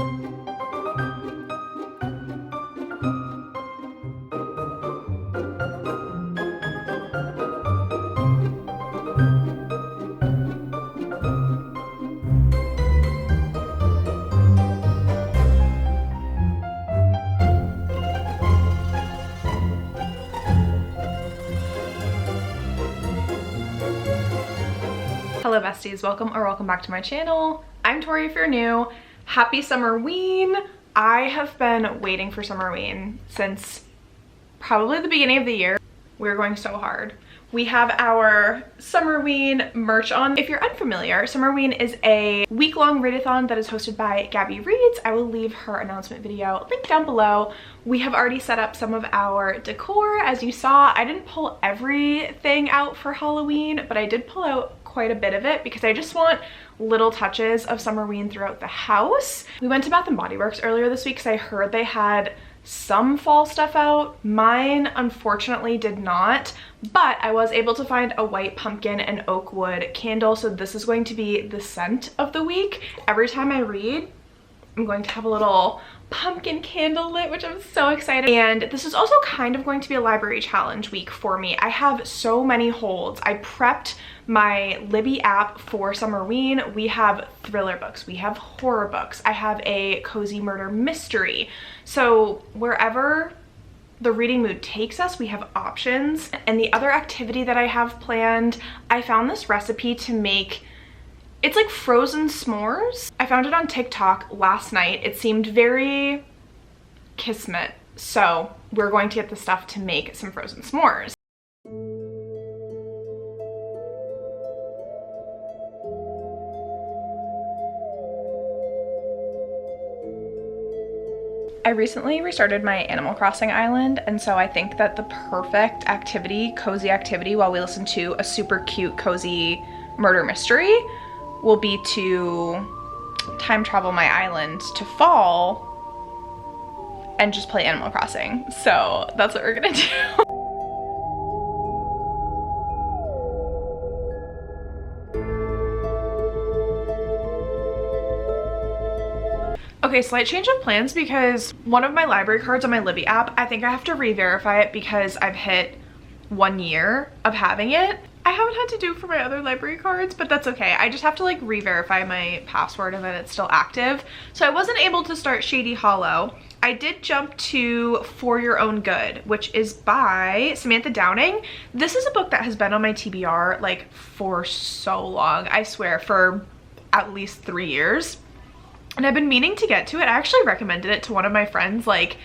Hello besties, welcome back to my channel. I'm Tori if you're new. Happy Summerween. I have been waiting for Summerween since probably the beginning of the year. We're going so hard. We have our Summerween merch on. If you're unfamiliar, Summerween is a week-long readathon that is hosted by Gabby Reads. I will leave her announcement video linked down below. We have already set up some of our decor. As you saw, I didn't pull everything out for Halloween, but I did pull out quite a bit of it because I just want little touches of Summerween throughout the house. We went to Bath & Body Works earlier this week because I heard they had some fall stuff out. Mine unfortunately did not, but I was able to find a white pumpkin and oak wood candle, so this is going to be the scent of the week. Every time I read, I'm going to have a little pumpkin candle lit, which I'm so excited. And this is also kind of going to be a library challenge week for me. I have so many holds. I prepped my Libby app for Summerween. We have thriller books, we have horror books, I have a cozy murder mystery. So wherever the reading mood takes us, we have options. And the other activity that I have planned, I found this recipe to make, it's like frozen s'mores. I found it on TikTok last night. It seemed very kismet. So we're going to get the stuff to make some frozen s'mores. I recently restarted my Animal Crossing island, and so I think that the perfect activity, cozy activity, while we listen to a super cute, cozy murder mystery will be to time travel my island to fall and just play Animal Crossing. So that's what we're gonna do. Okay, slight change of plans because one of my library cards on my Libby app, I think I have to re-verify it because I've hit 1 year of having it. I haven't had to do for my other library cards, but that's okay. I just have to like re-verify my password and that it's still active. So I wasn't able to start Shady Hollow. I did jump to For Your Own Good, which is by Samantha Downing. This is a book that has been on my TBR like for so long. I swear, for at least 3 years. And I've been meaning to get to it. I actually recommended it to one of my friends like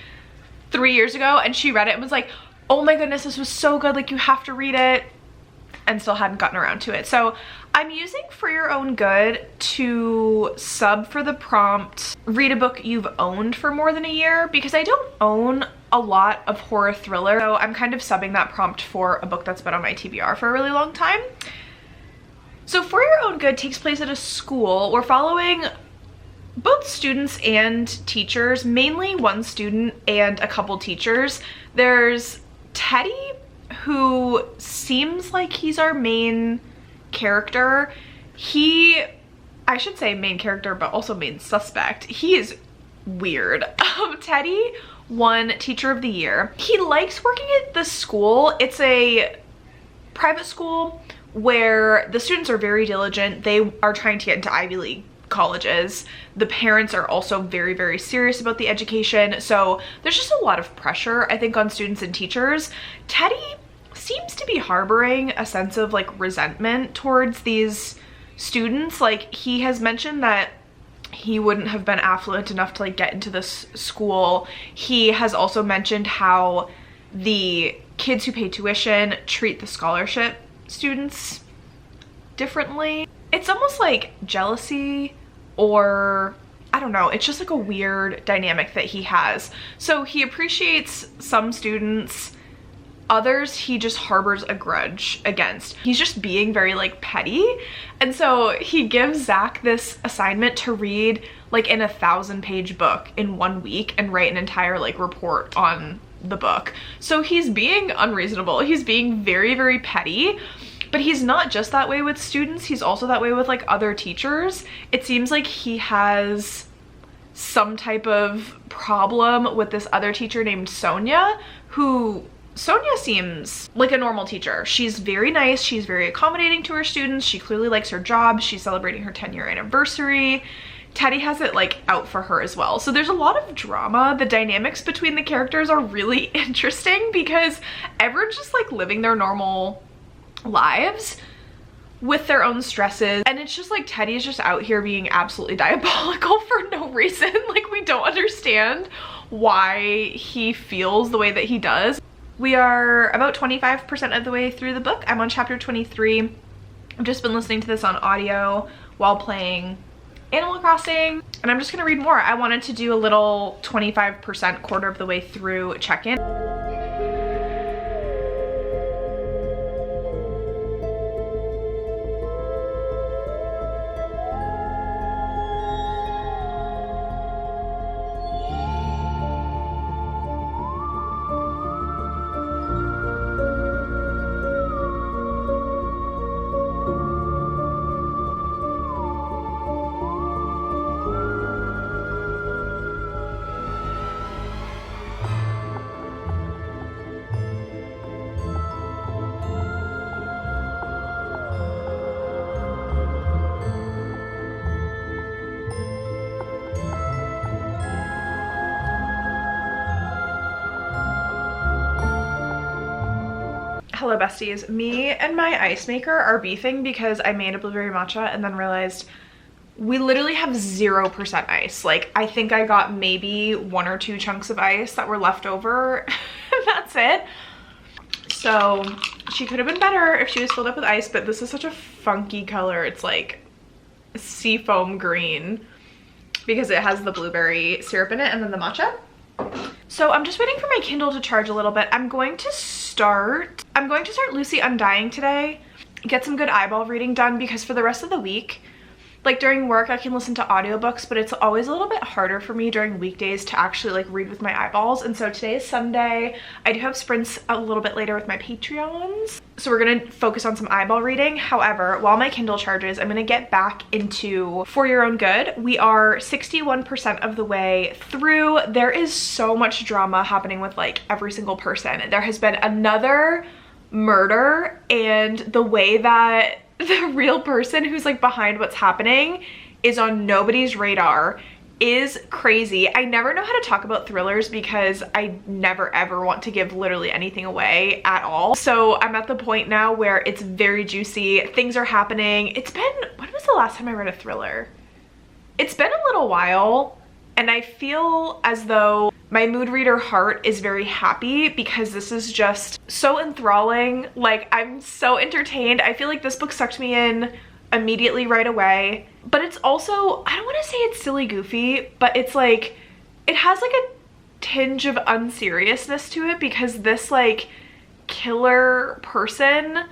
3 years ago, and she read it and was like, oh my goodness, this was so good, like you have to read it, and still hadn't gotten around to it. So I'm using For Your Own Good to sub for the prompt, read a book you've owned for more than a year, because I don't own a lot of horror thriller. So I'm kind of subbing that prompt for a book that's been on my TBR for a really long time. So For Your Own Good takes place at a school. We're following both students and teachers, mainly one student and a couple teachers. There's Teddy, who seems like he's our main character. I should say main character, but also main suspect. He is weird. Teddy won Teacher of the Year. He likes working at the school. It's a private school where the students are very diligent. They are trying to get into Ivy League colleges. The parents are also very, very serious about the education. So there's just a lot of pressure, I think, on students and teachers. Teddy seems to be harboring a sense of like resentment towards these students. Like, he has mentioned that he wouldn't have been affluent enough to like get into this school. He has also mentioned how the kids who pay tuition treat the scholarship students differently. It's almost like jealousy, or I don't know, it's just like a weird dynamic that he has. So he appreciates some students, others he just harbors a grudge against. He's just being very like petty. And so he gives Zach this assignment to read like an 1,000-page book in 1 week and write an entire like report on the book. So he's being unreasonable. He's being very, very petty. But he's not just that way with students, he's also that way with like other teachers. It seems like he has some type of problem with this other teacher named Sonia, who Sonia seems like a normal teacher. She's very nice. She's very accommodating to her students. She clearly likes her job. She's celebrating her 10-year anniversary. Teddy has it like out for her as well. So there's a lot of drama. The dynamics between the characters are really interesting because everyone's just like living their normal lives with their own stresses, and it's just like Teddy is just out here being absolutely diabolical for no reason. Like, we don't understand why he feels the way that he does. We are about 25% of the way through the book. I'm on chapter 23. I've just been listening to this on audio while playing Animal Crossing, and I'm just gonna read more. I wanted to do a little 25%, quarter of the way through check-in. Hello besties, me and my ice maker are beefing because I made a blueberry matcha and then realized we literally have 0% ice. Like, I think I got maybe 1 or 2 chunks of ice that were left over and that's it. So she could have been better if she was filled up with ice, but this is such a funky color. It's like seafoam green because it has the blueberry syrup in it and then the matcha. So I'm just waiting for my Kindle to charge a little bit. I'm going to start Lucy Undying today, get some good eyeball reading done, because for the rest of the week, like during work I can listen to audiobooks, but it's always a little bit harder for me during weekdays to actually like read with my eyeballs. And so today is Sunday. I do have sprints a little bit later with my Patreons, so we're gonna focus on some eyeball reading. However, while my Kindle charges, I'm gonna get back into For Your Own Good. We are 61% of the way through. There is so much drama happening with like every single person. There has been another murder, and the way that the real person who's like behind what's happening is on nobody's radar is crazy. I never know how to talk about thrillers because I never ever want to give literally anything away at all. So I'm at the point now where it's very juicy. Things are happening. It's been, when was the last time I read a thriller? It's been a little while, and I feel as though my mood reader heart is very happy because this is just so enthralling. Like, I'm so entertained. I feel like this book sucked me in immediately right away, but it's also, I don't want to say it's silly goofy, but it's like, it has like a tinge of unseriousness to it because this like killer person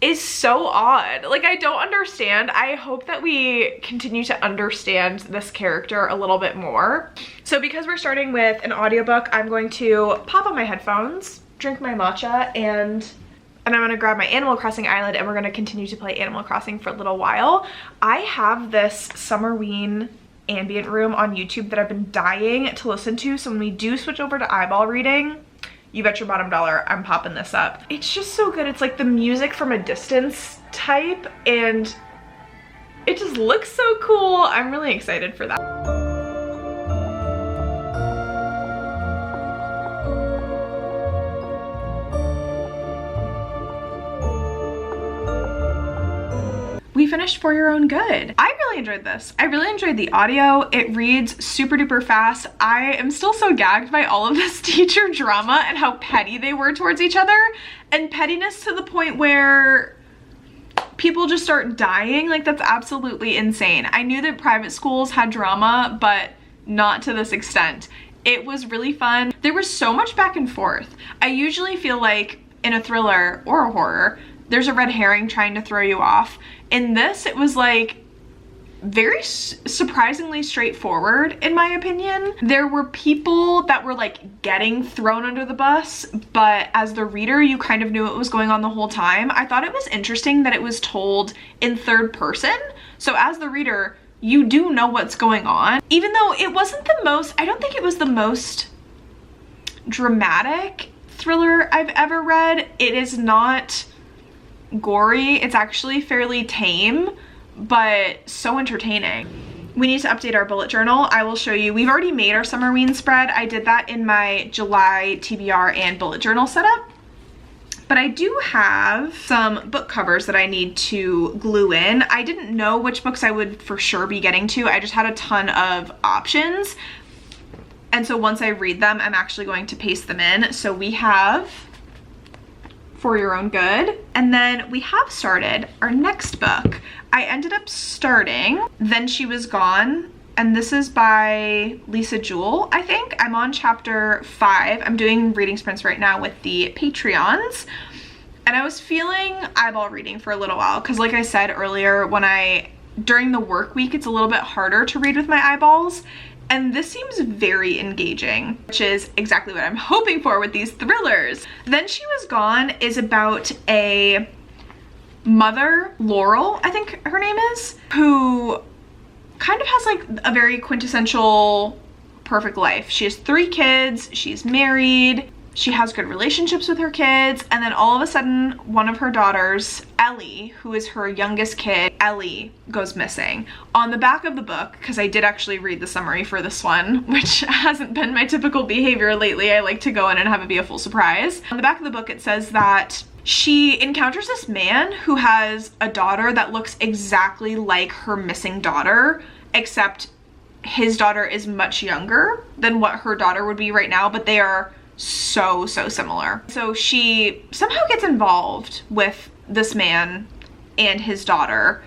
is so odd. Like, I don't understand. I hope that we continue to understand this character a little bit more. So because we're starting with an audiobook, I'm going to pop on my headphones, drink my matcha, and I'm gonna grab my Animal Crossing Island, and we're gonna continue to play Animal Crossing for a little while. I have this Summerween ambient room on YouTube that I've been dying to listen to, so when we do switch over to eyeball reading, you bet your bottom dollar I'm popping this up. It's just so good. It's like the music from a distance type, and it just looks so cool. I'm really excited for that. We finished For Your Own Good. I really enjoyed this. I really enjoyed the audio. It reads super duper fast. I am still so gagged by all of this teacher drama and how petty they were towards each other, and pettiness to the point where people just start dying. Like, that's absolutely insane. I knew that private schools had drama, but not to this extent. It was really fun. There was so much back and forth. I usually feel like in a thriller or a horror, there's a red herring trying to throw you off. In this, it was like very surprisingly straightforward, in my opinion. There were people that were like getting thrown under the bus, but as the reader, you kind of knew what was going on the whole time. I thought it was interesting that it was told in third person. So as the reader, you do know what's going on. Even though it wasn't the most, I don't think it was the most dramatic thriller I've ever read. It is not gory. It's actually fairly tame, but so entertaining. We need to update our bullet journal. I will show you. We've already made our Summerween spread. I did that in my July TBR and bullet journal setup. But I do have some book covers that I need to glue in. I didn't know which books I would for sure be getting to. I just had a ton of options. And so once I read them, I'm actually going to paste them in. So we have For Your Own Good. And then we have started our next book. I ended up starting Then She Was Gone. And this is by Lisa Jewell, I think. I'm on chapter 5. I'm doing reading sprints right now with the Patreons. And I was feeling eyeball reading for a little while because like I said earlier, during the work week, it's a little bit harder to read with my eyeballs. And this seems very engaging, which is exactly what I'm hoping for with these thrillers. Then She Was Gone is about a mother, Laurel, I think her name is, who kind of has like a very quintessential perfect life. She has 3 kids, she's married, she has good relationships with her kids, and then all of a sudden one of her daughters, Ellie, who is her youngest kid, Ellie goes missing. On the back of the book, because I did actually read the summary for this one, which hasn't been my typical behavior lately, I like to go in and have it be a full surprise. On the back of the book it says that she encounters this man who has a daughter that looks exactly like her missing daughter, except his daughter is much younger than what her daughter would be right now, but they are so similar. So she somehow gets involved with this man and his daughter,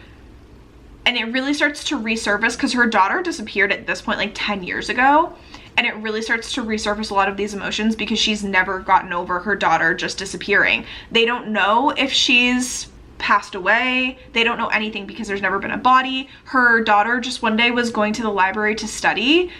and it really starts to resurface because her daughter disappeared at this point like 10 years ago. And it really starts to resurface a lot of these emotions because she's never gotten over her daughter just disappearing. They don't know if she's passed away. They don't know anything because there's never been a body. Her daughter just one day was going to the library to study.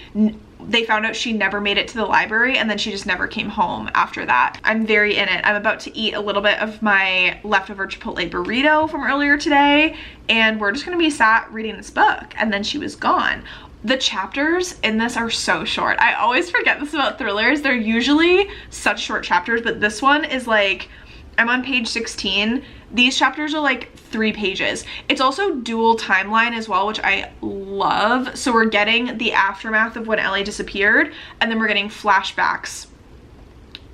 They found out she never made it to the library, and then she just never came home after that. I'm very in it. I'm about to eat a little bit of my leftover Chipotle burrito from earlier today, and we're just gonna be sat reading this book, And Then She Was Gone. The chapters in this are so short. I always forget this about thrillers. They're usually such short chapters, but this one is like, I'm on page 16. These chapters are like 3 pages. It's also dual timeline as well, which I love. So we're getting the aftermath of when Ellie disappeared, and then we're getting flashbacks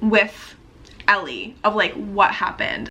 with Ellie of like what happened.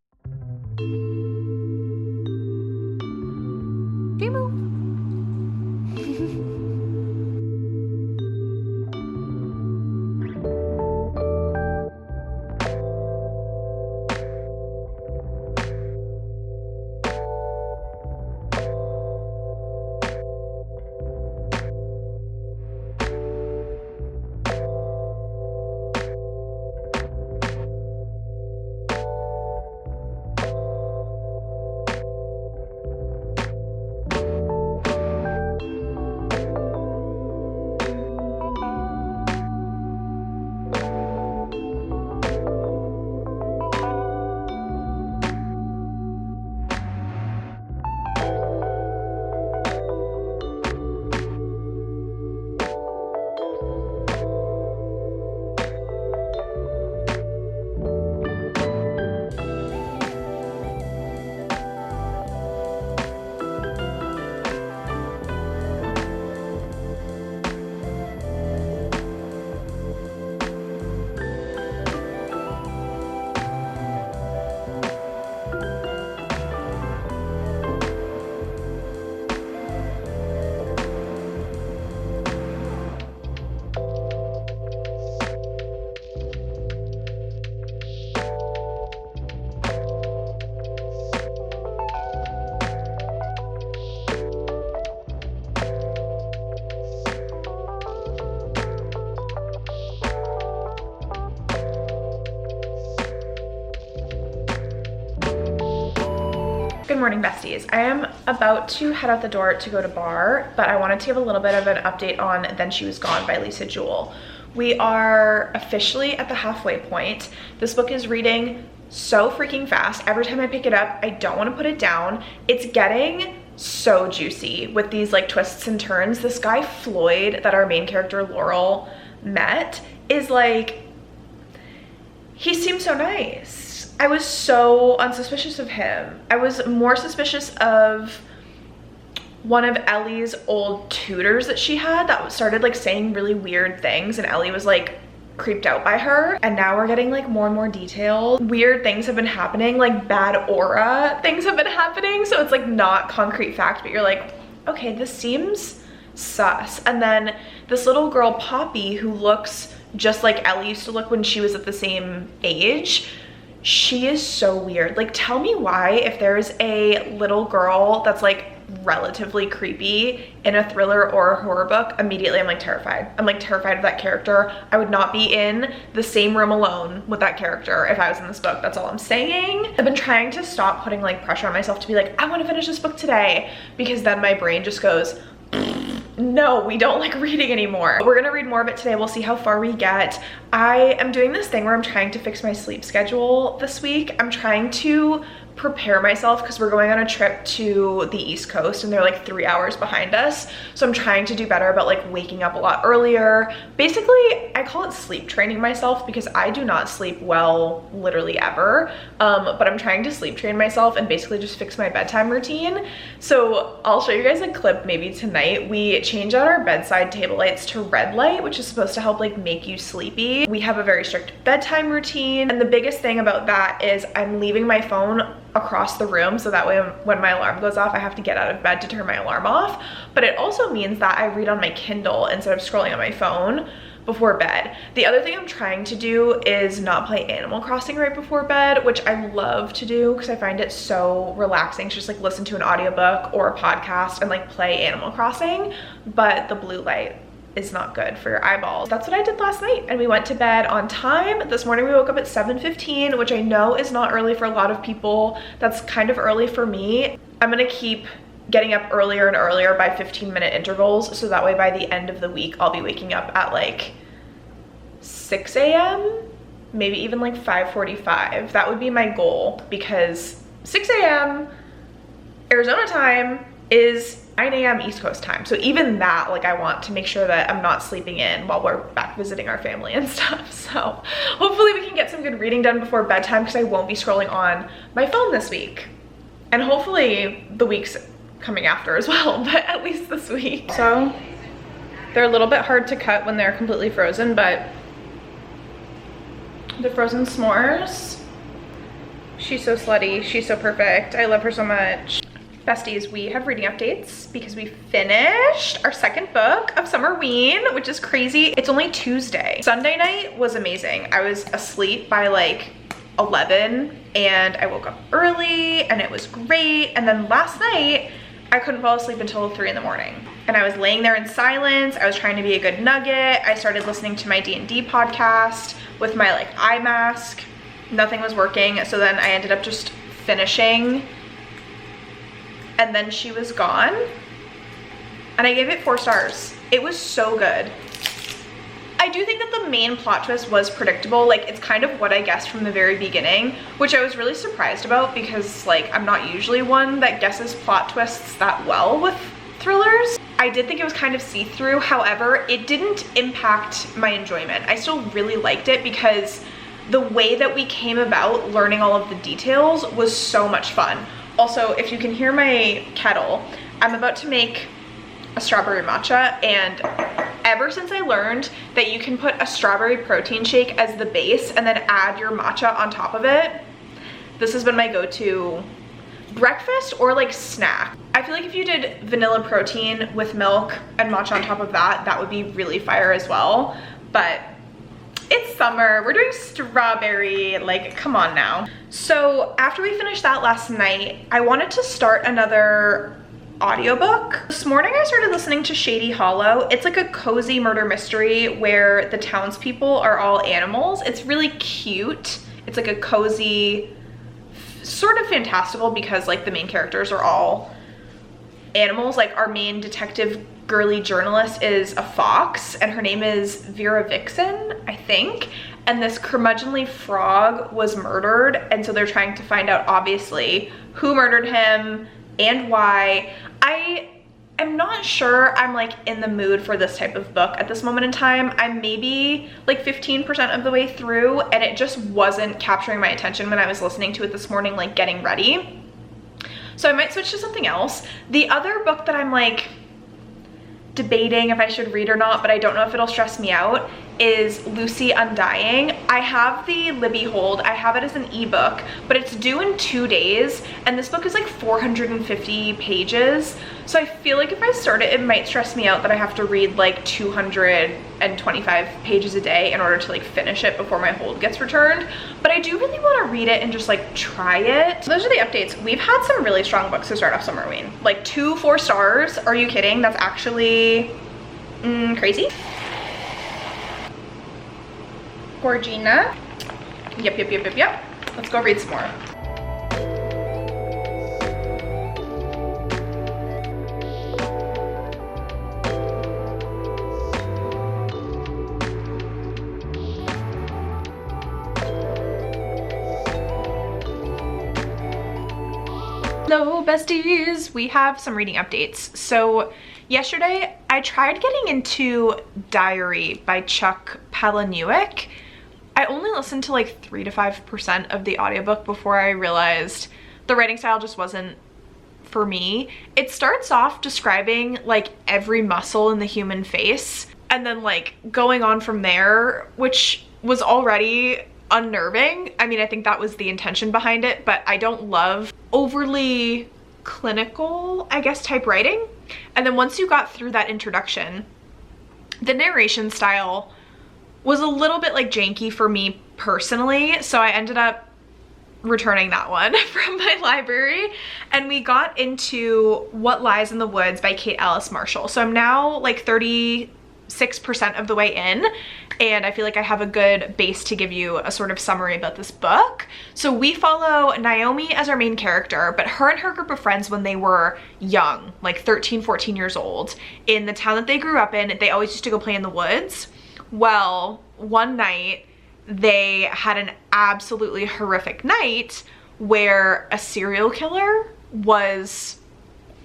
Good morning, besties. I am about to head out the door to go to bar, but I wanted to give a little bit of an update on Then She Was Gone by Lisa Jewell. We are officially at the halfway point. This book is reading so freaking fast. Every time I pick it up, I don't want to put it down. It's getting so juicy with these like twists and turns. This guy Floyd that our main character Laurel met is like, he seems so nice. I was so unsuspicious of him. I was more suspicious of one of Ellie's old tutors that she had that started like saying really weird things, and Ellie was like creeped out by her. And now we're getting like more and more detail. Weird things have been happening, like bad aura things have been happening. So it's like not concrete fact, but you're like, okay, this seems sus. And then this little girl Poppy, who looks just like Ellie used to look when she was at the same age, she is so weird. Like, tell me why, if there's a little girl that's like relatively creepy in a thriller or a horror book, immediately I'm like terrified. I'm like terrified of that character. I would not be in the same room alone with that character if I was in this book. That's all I'm saying. I've been trying to stop putting like pressure on myself to be like, I want to finish this book today, because then my brain just goes, no, we don't like reading anymore. We're gonna read more of it today. We'll see how far we get. I am doing this thing where I'm trying to fix my sleep schedule this week. I'm trying to prepare myself because we're going on a trip to the East Coast and they're like 3 hours behind us. So I'm trying to do better about like waking up a lot earlier. Basically, I call it sleep training myself because I do not sleep well literally ever. But I'm trying to sleep train myself and basically just fix my bedtime routine. So I'll show you guys a clip maybe tonight. We changed out our bedside table lights to red light, which is supposed to help like make you sleepy. We have a very strict bedtime routine. And the biggest thing about that is I'm leaving my phone across the room, so that way when my alarm goes off, I have to get out of bed to turn my alarm off. But it also means that I read on my Kindle instead of scrolling on my phone before bed. The other thing I'm trying to do is not play Animal Crossing right before bed, which I love to do because I find it so relaxing to just like listen to an audiobook or a podcast and like play Animal Crossing, but the blue light is not good for your eyeballs. That's what I did last night, and we went to bed on time. This morning we woke up at 7:15, which I know is not early for a lot of people. That's kind of early for me. I'm gonna keep getting up earlier and earlier by 15-minute intervals, so that way by the end of the week I'll be waking up at like 6 a.m., maybe even like 5:45. That would be my goal, because 6 a.m. Arizona time is 9 a.m. East Coast time. So even that, like, I want to make sure that I'm not sleeping in while we're back visiting our family and stuff. So hopefully we can get some good reading done before bedtime, because I won't be scrolling on my phone this week. And hopefully the weeks coming after as well, but at least this week. So they're a little bit hard to cut when they're completely frozen, but the frozen s'mores. She's so slutty. She's so perfect. I love her so much. Besties, we have reading updates because we finished our second book of SUMMERWEEN, which is crazy. It's only Tuesday. Sunday night was amazing. I was asleep by like 11 and I woke up early and it was great. And then last night, I couldn't fall asleep until 3 in the morning. And I was laying there in silence. I was trying to be a good nugget. I started listening to my D&D podcast with my like eye mask. Nothing was working. So then I ended up just finishing, and then she was gone, and I gave it 4 stars. It was so good. I do think that the main plot twist was predictable. Like, it's kind of what I guessed from the very beginning, which I was really surprised about, because like I'm not usually one that guesses plot twists that well with thrillers. I did think it was kind of see-through. However, it didn't impact my enjoyment. I still really liked it because the way that we came about learning all of the details was so much fun. Also, if you can hear my kettle, I'm about to make a strawberry matcha, and ever since I learned that you can put a strawberry protein shake as the base and then add your matcha on top of it, this has been my go-to breakfast or like snack. I feel like if you did vanilla protein with milk and matcha on top of that, that would be really fire as well. But it's summer, we're doing strawberry, like come on now. So after we finished that last night, I wanted to start another audiobook. This morning I started listening to Shady Hollow. It's like a cozy murder mystery where the townspeople are all animals. It's really cute. It's like a cozy, sort of fantastical, because like the main characters are all animals. Like our main detective girly journalist is a fox, and her name is Vera Vixen, I think. And this curmudgeonly frog was murdered, and so they're trying to find out, obviously, who murdered him and why. I'm not sure I'm like in the mood for this type of book at this moment in time. I'm maybe like 15% of the way through, and it just wasn't capturing my attention when I was listening to it this morning, like getting ready. So I might switch to something else. The other book that I'm like debating if I should read or not, but I don't know if it'll stress me out, is Lucy Undying. I have the Libby hold. I have it as an ebook, but it's due in 2 days, and this book is like 450 pages. So I feel like if I start it, it might stress me out that I have to read like 225 pages a day in order to like finish it before my hold gets returned. But I do really want to read it and just like try it. So those are the updates. We've had some really strong books to start off Summerween. Like 2 4 stars. Are you kidding? That's actually crazy. Gorgina. Yep. Let's go read some more. Hello besties, we have some reading updates. So yesterday I tried getting into Diary by Chuck Palahniuk. I only listened to like 3 to 5% of the audiobook before I realized the writing style just wasn't for me. It starts off describing like every muscle in the human face and then like going on from there, which was already unnerving. I mean, I think that was the intention behind it, but I don't love overly clinical, I guess, type writing. And then once you got through that introduction, the narration style was a little bit like janky for me personally, so I ended up returning that one from my library, and we got into What Lies in the Woods by Kate Alice Marshall. So I'm now like 36% of the way in, and I feel like I have a good base to give you a sort of summary about this book. So we follow Naomi as our main character, but her and her group of friends when they were young, like 13, 14 years old, in the town that they grew up in, they always used to go play in the woods. Well, one night they had an absolutely horrific night where a serial killer was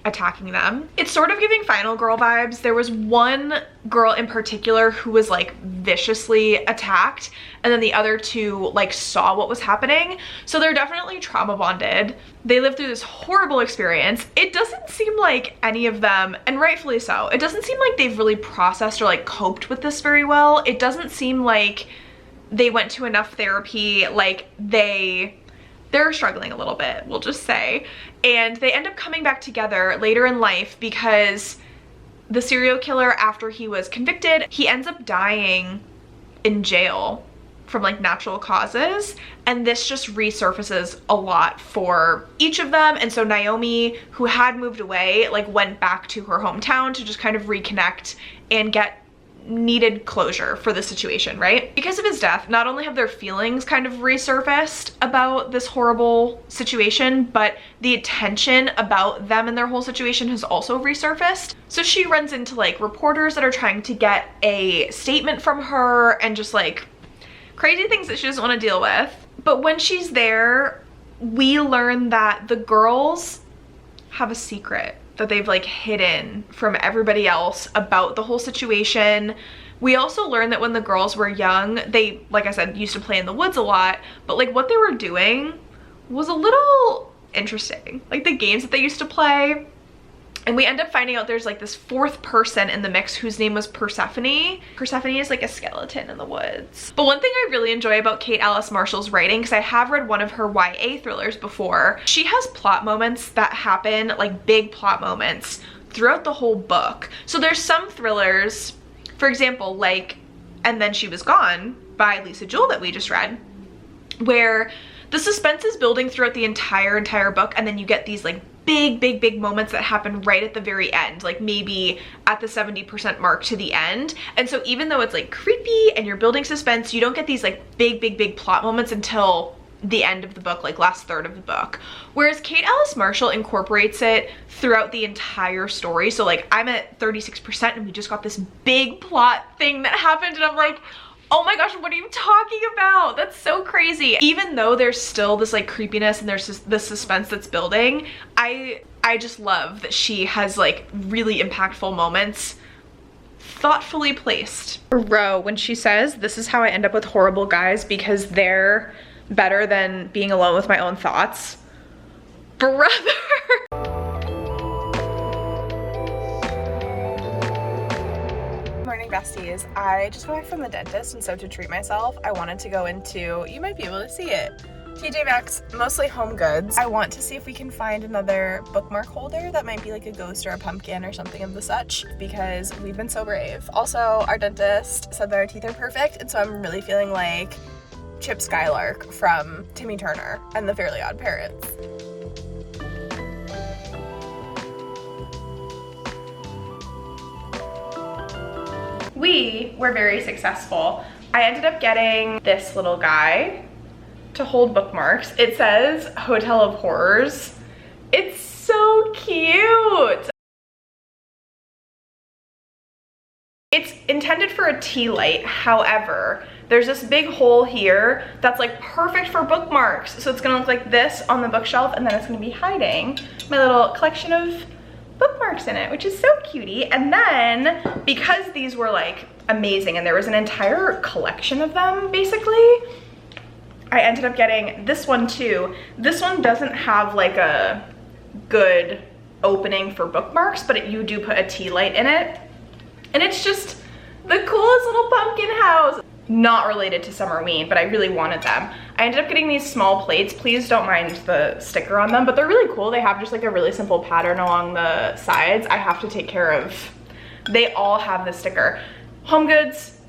attacking them. It's sort of giving Final Girl vibes. There was one girl in particular who was like viciously attacked, and then the other 2 like saw what was happening. So they're definitely trauma bonded. They lived through this horrible experience. It doesn't seem like any of them, and rightfully so, it doesn't seem like they've really processed or like coped with this very well. It doesn't seem like they went to enough therapy. Like they're struggling a little bit, we'll just say. And they end up coming back together later in life because the serial killer, after he was convicted, he ends up dying in jail from like natural causes, and this just resurfaces a lot for each of them. And so Naomi, who had moved away, like went back to her hometown to just kind of reconnect and get needed closure for the situation, right? Because of his death, not only have their feelings kind of resurfaced about this horrible situation, but the attention about them and their whole situation has also resurfaced. So she runs into like reporters that are trying to get a statement from her and just like crazy things that she doesn't want to deal with. But when she's there, we learn that the girls have a secret that they've like hidden from everybody else about the whole situation. We also learned that when the girls were young, they, like I said, used to play in the woods a lot, but like what they were doing was a little interesting. Like the games that they used to play. And we end up finding out there's like this 4th person in the mix whose name was Persephone. Persephone is like a skeleton in the woods. But one thing I really enjoy about Kate Alice Marshall's writing, because I have read one of her YA thrillers before, she has plot moments that happen, like big plot moments, throughout the whole book. So there's some thrillers, for example, like And Then She Was Gone by Lisa Jewell that we just read, where the suspense is building throughout the entire book, and then you get these like big moments that happen right at the very end, like maybe at the 70% mark to the end. And so even though it's like creepy and you're building suspense, you don't get these like big plot moments until the end of the book, like last third of the book. Whereas Kate Alice Marshall incorporates it throughout the entire story. So like I'm at 36% and we just got this big plot thing that happened, and I'm like, oh my gosh, what are you talking about? That's so crazy. Even though there's still this like creepiness and there's this suspense that's building, I I just love that she has like really impactful moments thoughtfully placed. Row, when she says, "This is how I end up with horrible guys because they're better than being alone with my own thoughts." Brother! Morning besties. I just got back from the dentist, and so to treat myself, I wanted to go into, you might be able to see it, TJ Maxx, mostly home goods. I want to see if we can find another bookmark holder that might be like a ghost or a pumpkin or something of the such, because we've been so brave. Also, our dentist said that our teeth are perfect, and so I'm really feeling like Chip Skylark from Timmy Turner and the Fairly Odd Parents. We were very successful. I ended up getting this little guy to hold bookmarks. It says Hotel of Horrors. It's so cute. It's intended for a tea light. However, there's this big hole here that's like perfect for bookmarks. So it's gonna look like this on the bookshelf, and then it's gonna be hiding my little collection of bookmarks in it, which is so cutie. And then because these were like amazing and there was an entire collection of them basically, I ended up getting this one too. This one doesn't have like a good opening for bookmarks, but you do put a tea light in it. And it's just the coolest little pumpkin house. Not related to SUMMERWEEN, but I really wanted them. I ended up getting these small plates. Please don't mind the sticker on them, but they're really cool. They have just like a really simple pattern along the sides. I have to take care of, they all have the sticker. Home Goods,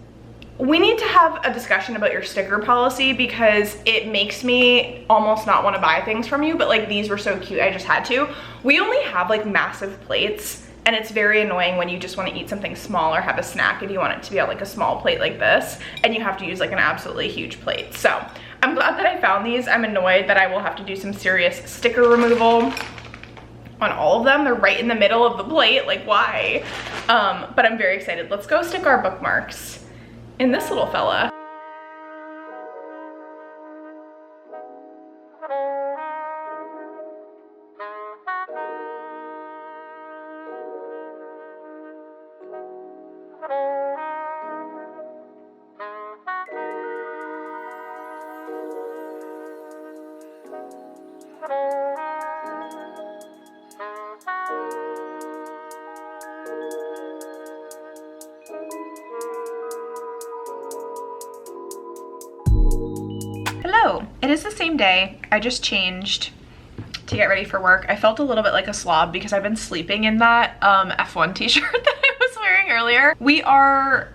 we need to have a discussion about your sticker policy because it makes me almost not want to buy things from you, but like these were so cute, I just had to. We only have like massive plates, and it's very annoying when you just want to eat something small or have a snack and you want it to be on like a small plate like this, and you have to use like an absolutely huge plate. So I'm glad that I found these. I'm annoyed that I will have to do some serious sticker removal on all of them. They're right in the middle of the plate, like why? But I'm very excited. Let's go stick our bookmarks in this little fella. Hello, it is the same day. I just changed to get ready for work. I felt a little bit like a slob because I've been sleeping in that F1 t-shirt that I was wearing earlier. We are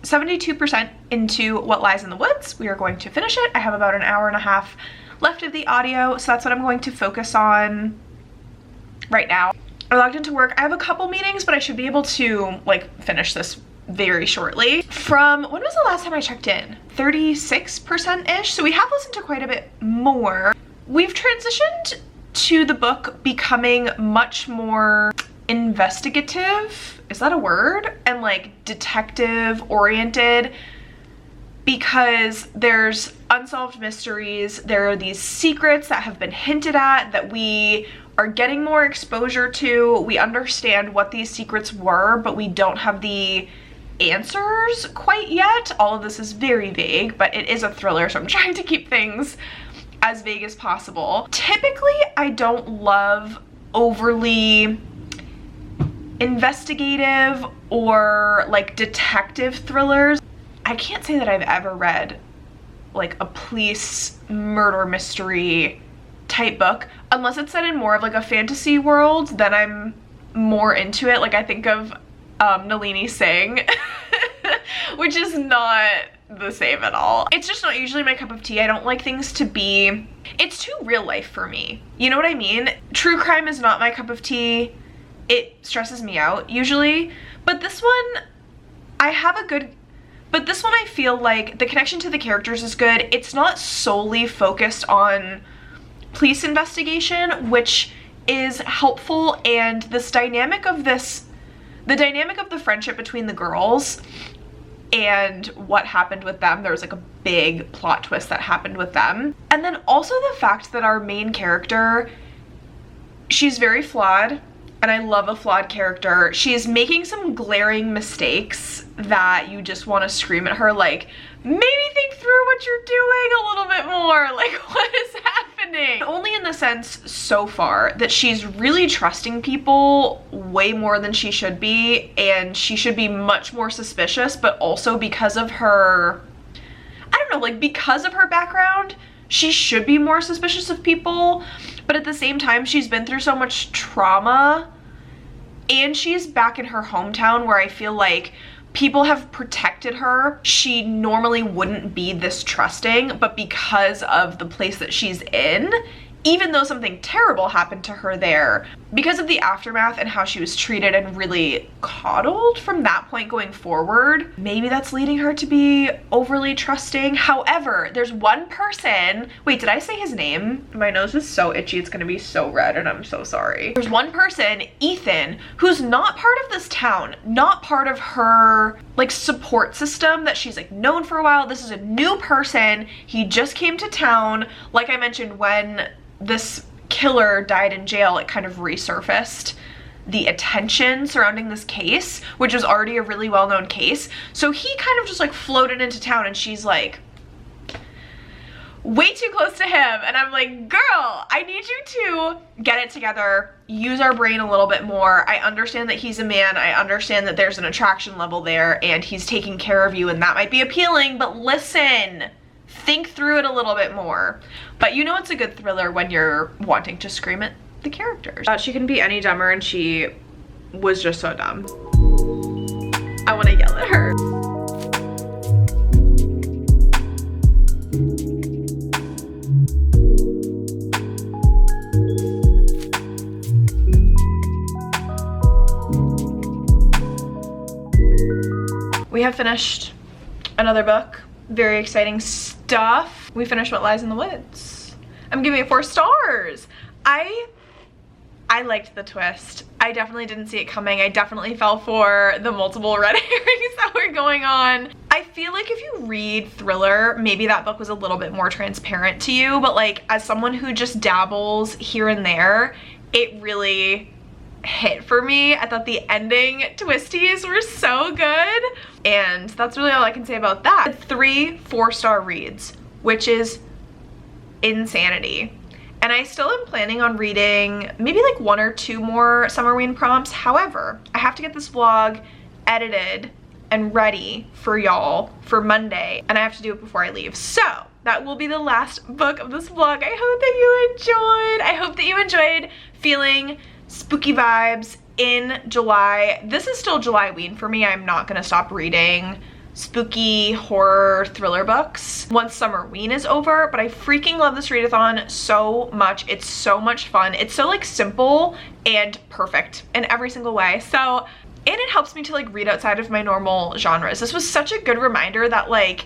72% into What Lies in the Woods. We are going to finish it. I have about an hour and a half left of the audio, so that's what I'm going to focus on right now. I logged into work. I have a couple meetings, but I should be able to like finish this very shortly. From, when was the last time I checked in? 36%-ish, so we have listened to quite a bit more. We've transitioned to the book becoming much more investigative, is that a word? And like detective oriented, because there's unsolved mysteries, there are these secrets that have been hinted at that we are getting more exposure to. We understand what these secrets were, but we don't have the answers quite yet. All of this is very vague, but it is a thriller, so I'm trying to keep things as vague as possible. Typically, I don't love overly investigative or like detective thrillers. I can't say that I've ever read like a police murder mystery type book, unless it's set in more of like a fantasy world, then I'm more into it. Like I think of Nalini Singh, which is not the same at all. It's just not usually my cup of tea. I don't like things to be, it's too real life for me. You know what I mean? True crime is not my cup of tea. It stresses me out usually. But this one, I feel like the connection to the characters is good. It's not solely focused on police investigation, which is helpful, and this dynamic of the dynamic of the friendship between the girls and what happened with them. There was like a big plot twist that happened with them. And then also the fact that our main character She's very flawed, and I love a flawed character. She is making some glaring mistakes that you just want to scream at her, like, maybe think through what you're doing a little bit more. Like, what is happening? Only in the sense so far that she's really trusting people way more than she should be, and she should be much more suspicious, but also because of her, I don't know, like, because of her background, she should be more suspicious of people, but at the same time, she's been through so much trauma, and she's back in her hometown where I feel like people have protected her. She normally wouldn't be this trusting, but because of the place that she's in, even though something terrible happened to her there, because of the aftermath and how she was treated and really coddled from that point going forward, maybe that's leading her to be overly trusting. However, there's one person, wait, did I say his name? My nose is so itchy, it's gonna be so red, and I'm so sorry. There's one person, Ethan, who's not part of this town, not part of her like support system that she's like known for a while. This is a new person. He just came to town. Like I mentioned, when this killer died in jail, it kind of resurfaced the attention surrounding this case, which was already a really well-known case. So he kind of just like floated into town, and she's like way too close to him, and I'm like, girl, I need you to get it together, use our brain a little bit more. I understand that he's a man, I understand that there's an attraction level there, and he's taking care of you, and that might be appealing, but listen, think through it a little bit more. But you know it's a good thriller when you're wanting to scream at the characters. She couldn't be any dumber, and she was just so dumb. I want to yell at her. We have finished another book. Very exciting stuff. We finished What Lies in the Woods. I'm giving it 4 stars. I liked the twist. I definitely didn't see it coming. I definitely fell for the multiple red herrings that were going on. I feel like if you read thriller, maybe that book was a little bit more transparent to you, but like as someone who just dabbles here and there, it really hit for me. I thought the ending twisties were so good, and that's really all I can say about that. 3 4-star reads, which is insanity. And I still am planning on reading maybe like 1 or 2 more Summerween prompts. However, I have to get this vlog edited and ready for y'all for Monday, and I have to do it before I leave. So that will be the last book of this vlog. I hope that you enjoyed. I hope that you enjoyed feeling spooky vibes in July. This is still July-ween for me. I'm not gonna stop reading spooky horror thriller books once Summerween is over, but I freaking love this readathon so much. It's so much fun. It's so like simple and perfect in every single way. So, and it helps me to like read outside of my normal genres. This was such a good reminder that like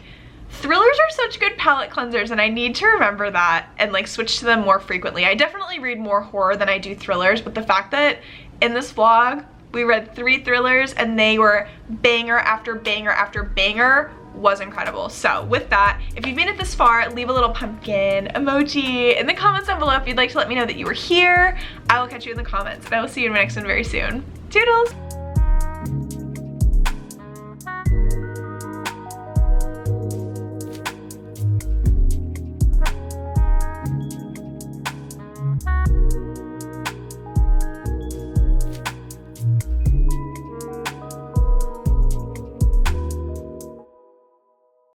thrillers are such good palette cleansers, and I need to remember that and like switch to them more frequently. I definitely read more horror than I do thrillers, but the fact that in this vlog we read 3 thrillers and they were banger after banger after banger was incredible. So with that, if you've made it this far, leave a little pumpkin emoji in the comments down below if you'd like to let me know that you were here. I will catch you in the comments, and I will see you in my next one very soon. Toodles!